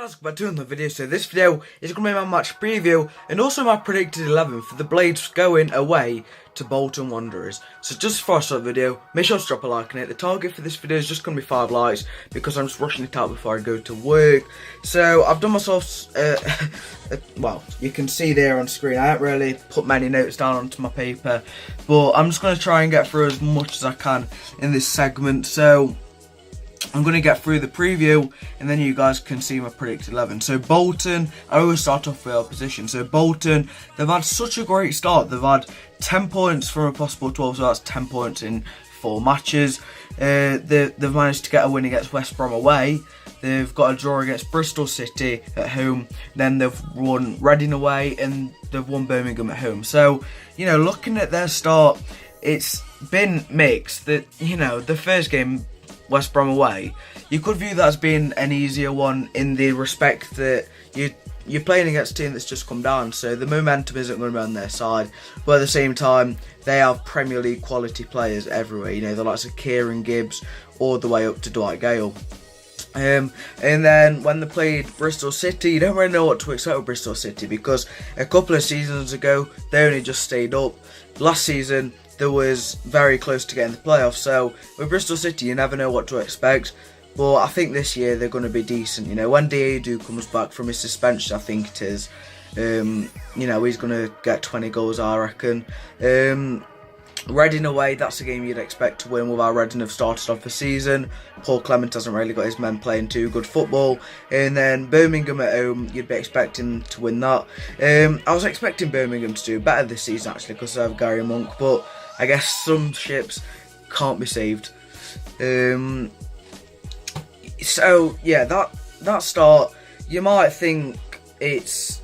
Guys, back to another video. So this video is going to be my match preview and also my predicted 11 for the Blades going away to Bolton Wanderers. So just before I start the video, make sure to drop a like on it. The target for this video is just going to be 5 likes because I'm just rushing it out before I go to work. So I've done myself, well, you can see there on screen, I haven't really put many notes down onto my paper, but I'm just going to try and get through as much as I can in this segment. So I'm going to get through the preview and then you guys can see my predicted 11. So Bolton, I always start off with opposition. So Bolton, they've had such a great start. They've had 10 points from a possible 12, so that's 10 points in 4 matches. They've managed to get a win against West Brom away. They've got a draw against Bristol City at home. Then they've won Reading away and they've won Birmingham at home. So, you know, looking at their start, it's been mixed. The first game, West Brom away, you could view that as being an easier one in the respect that you're playing against a team that's just come down, so the momentum isn't going to be on their side, but at the same time they have Premier League quality players everywhere, you know, the likes of Kieran Gibbs all the way up to Dwight Gale. And then when they played Bristol City, you don't really know what to expect with Bristol City because a couple of seasons ago they only just stayed up. Last season they was very close to getting the playoffs, so with Bristol City you never know what to expect, but I think this year they're going to be decent. You know, when Diadu comes back from his suspension, I think it is, you know, he's going to get 20 goals, I reckon. Reading away, that's a game you'd expect to win, without Reading have started off the season. Paul Clement hasn't really got his men playing too good football. And then Birmingham at home, you'd be expecting to win that. I was expecting Birmingham to do better this season actually because they have Gary Monk, but I guess some ships can't be saved. So yeah, that start, you might think it's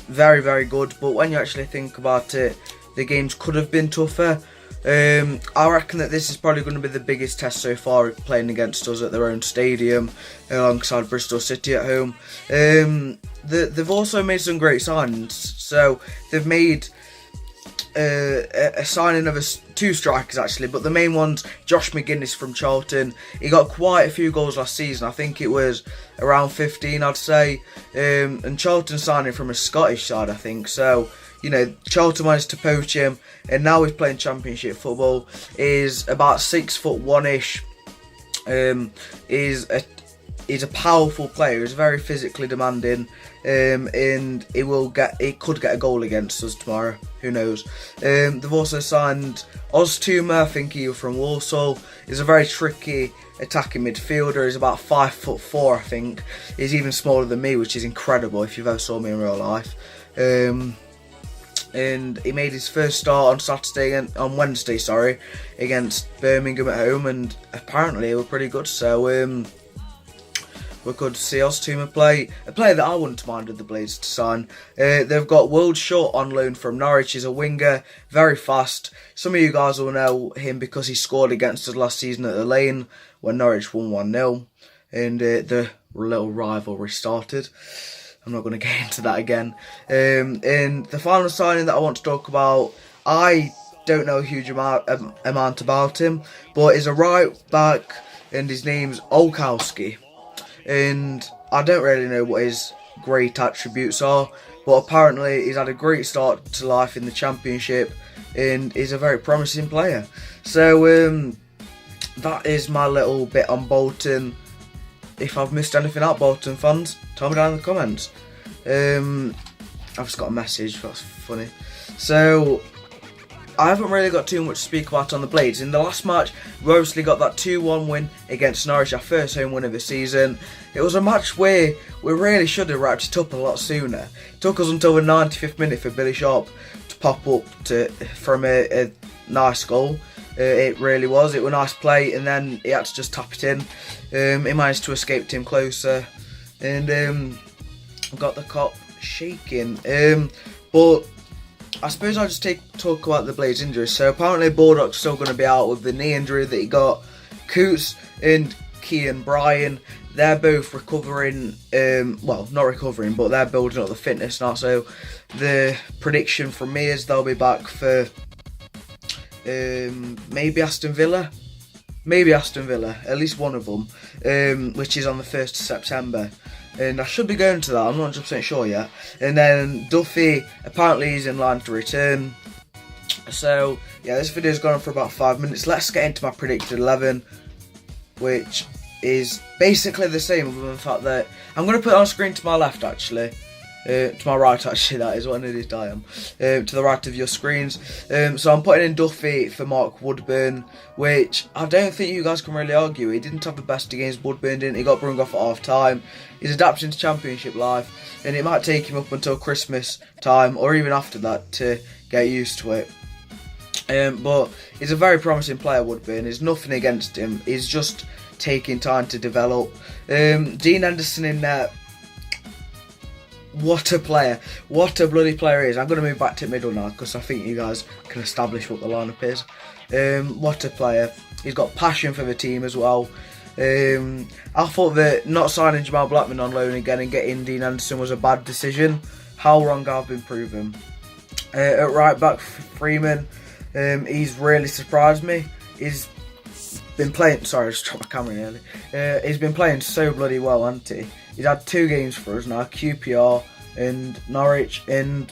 very, very good, but when you actually think about it, the games could have been tougher. I reckon that this is probably going to be the biggest test so far, playing against us at their own stadium alongside Bristol City at home. They've also made some great signings. So they've made a signing of 2 strikers actually, but the main one's Josh McGuinness from Charlton. He got quite a few goals last season. I think it was around 15, I'd say. And Charlton signed him from a Scottish side, I think. So, you know, Charlton managed to poach him, and now he's playing Championship football. He's about 6'1"-ish. He's a powerful player. He's very physically demanding, and he could get a goal against us tomorrow. Who knows? They've also signed Oztumer. I think he was from Walsall. He's a very tricky attacking midfielder. He's about 5'4", I think. He's even smaller than me, which is incredible if you've ever saw me in real life. And he made his first start on Wednesday, against Birmingham at home, and apparently he was pretty good. So we could see Oztumer play, a player that I wouldn't have minded the Blades to sign. They've got World Short on loan from Norwich. He's a winger, very fast. Some of you guys will know him because he scored against us last season at the Lane when Norwich won 1-0 and the little rivalry started. I'm not going to get into that again. And the final signing that I want to talk about, I don't know a huge amount about him, but he's a right back and his name's Olkowski. And I don't really know what his great attributes are, but apparently he's had a great start to life in the Championship and he's a very promising player. So that is my little bit on Bolton. If I've missed anything out, Bolton fans, tell me down in the comments. I've just got a message, that's funny. So I haven't really got too much to speak about on the Blades. In the last match, we obviously got that 2-1 win against Norwich, our first home win of the season. It was a match where we really should have wrapped it up a lot sooner. It took us until the 95th minute for Billy Sharp to pop up from a nice goal. It really was. It was a nice play, and then he had to just tap it in. He managed to escape Tim Closer, and got the cop shaking. But I suppose I'll just talk about the Blades injuries. So apparently Baldock's still going to be out with the knee injury that he got. Coots and Kean Bryan, they're both recovering, well, not recovering, but they're building up the fitness now. So the prediction from me is they'll be back for maybe Aston Villa, at least one of them, which is on the 1st of September. and I should be going to that. I'm not 100% sure yet. And then Duffy, apparently he's in line to return. So yeah, this video's gone on for about 5 minutes. Let's get into my predicted 11, which is basically the same, other than the fact that I'm going to put it on screen to my left actually. To my right actually, that is what it is, I am. To the right of your screens. So I'm putting in Duffy for Mark Woodburn, which I don't think you guys can really argue. He didn't have the best against Woodburn, didn't he? Got brung off at half time. He's adapting to Championship life, and it might take him up until Christmas time, or even after that, to get used to it. But he's a very promising player, Woodburn. There's nothing against him. He's just taking time to develop. Dean Henderson in there. What a player. What a bloody player he is. I'm going to move back to middle now because I think you guys can establish what the lineup is. What a player. He's got passion for the team as well. I thought that not signing Jamal Blackman on loan again and getting Dean Henderson was a bad decision. How wrong I've been proven. At right back, Freeman. He's really surprised me. He's been playing. Sorry, I just dropped my camera nearly. He's been playing so bloody well, hasn't he? He's had 2 games for us now, QPR and Norwich, and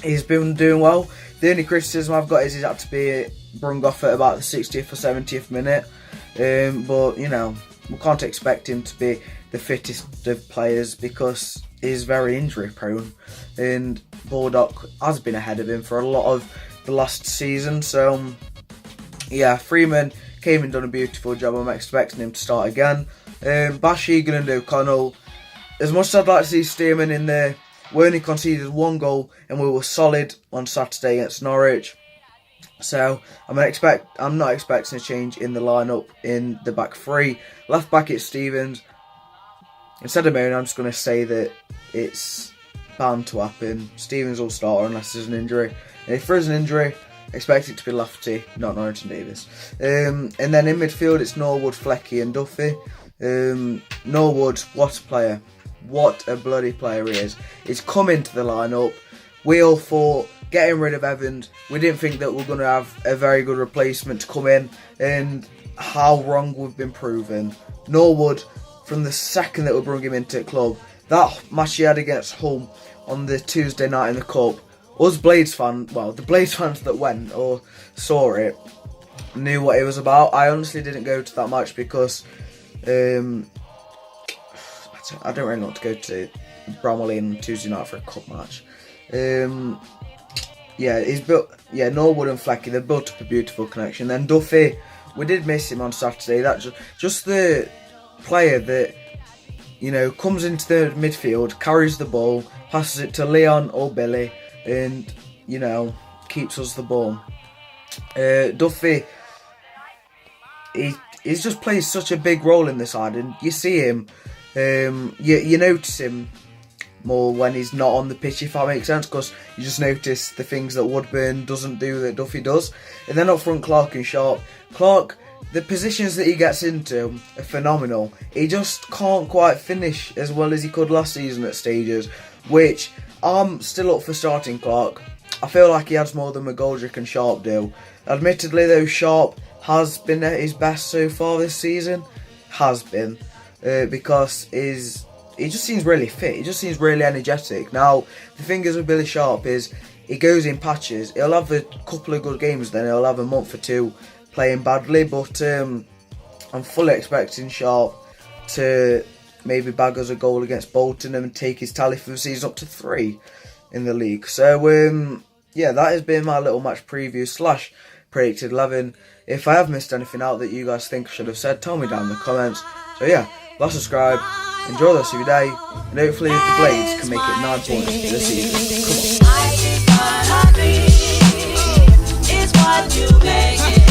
he's been doing well. The only criticism I've got is he's had to be brung off at about the 60th or 70th minute. But, you know, we can't expect him to be the fittest of players because he's very injury prone. And Baldock has been ahead of him for a lot of the last season. So, yeah, Freeman came and done a beautiful job. I'm expecting him to start again. Bash Egan and O'Connell. As much as I'd like to see Stearman in there, we only conceded 1 goal and we were solid on Saturday against Norwich. So I'm not expecting a change in the lineup in the back 3. Left back it's Stevens. Instead of moaning, I'm just going to say that it's bound to happen. Stevens will start unless there's an injury. And if there's an injury, expect it to be Lafferty, not Norrington Davis. And then in midfield it's Norwood, Flecky and Duffy. Norwood, what a player. What a bloody player he is. He's come into the lineup. We all thought getting rid of Evans, we didn't think that we were going to have a very good replacement to come in, and how wrong we've been proven. Norwood, from the second that we brought him into the club, that match he had against Hull on the Tuesday night in the Cup, us Blades fans, well, the Blades fans that went or saw it, knew what it was about. I honestly didn't go to that match because I don't really want to go to Bramley on Tuesday night for a cup match. Yeah, Norwood and Flecky, they've built up a beautiful connection. Then Duffy, we did miss him on Saturday. That's just the player that, you know, comes into the midfield, carries the ball, passes it to Leon or Billy, and, you know, keeps us the ball. Duffy, he's just plays such a big role in the side, and you see him, you notice him more when he's not on the pitch, if that makes sense, because you just notice the things that Woodburn doesn't do that Duffy does. And then up front, Clark and Sharp. Clark, the positions that he gets into are phenomenal. He just can't quite finish as well as he could last season at stages, which I'm still up for starting Clark. I feel like he adds more than McGoldrick and Sharp do. Admittedly though, Sharp has been at his best so far this season. Has been. Because he just seems really fit. He just seems really energetic. Now, the thing is with Billy Sharp is he goes in patches. He'll have a couple of good games, then he'll have a month or 2 playing badly. But I'm fully expecting Sharp to maybe bag us a goal against Bolton and take his tally for the season up to 3 in the league. So, yeah, that has been my little match preview / predicted 11. If I have missed anything out that you guys think I should have said, tell me down in the comments. So yeah, like, subscribe, enjoy the rest of your day, and hopefully the Blades can make it 9 points for the season. Come on.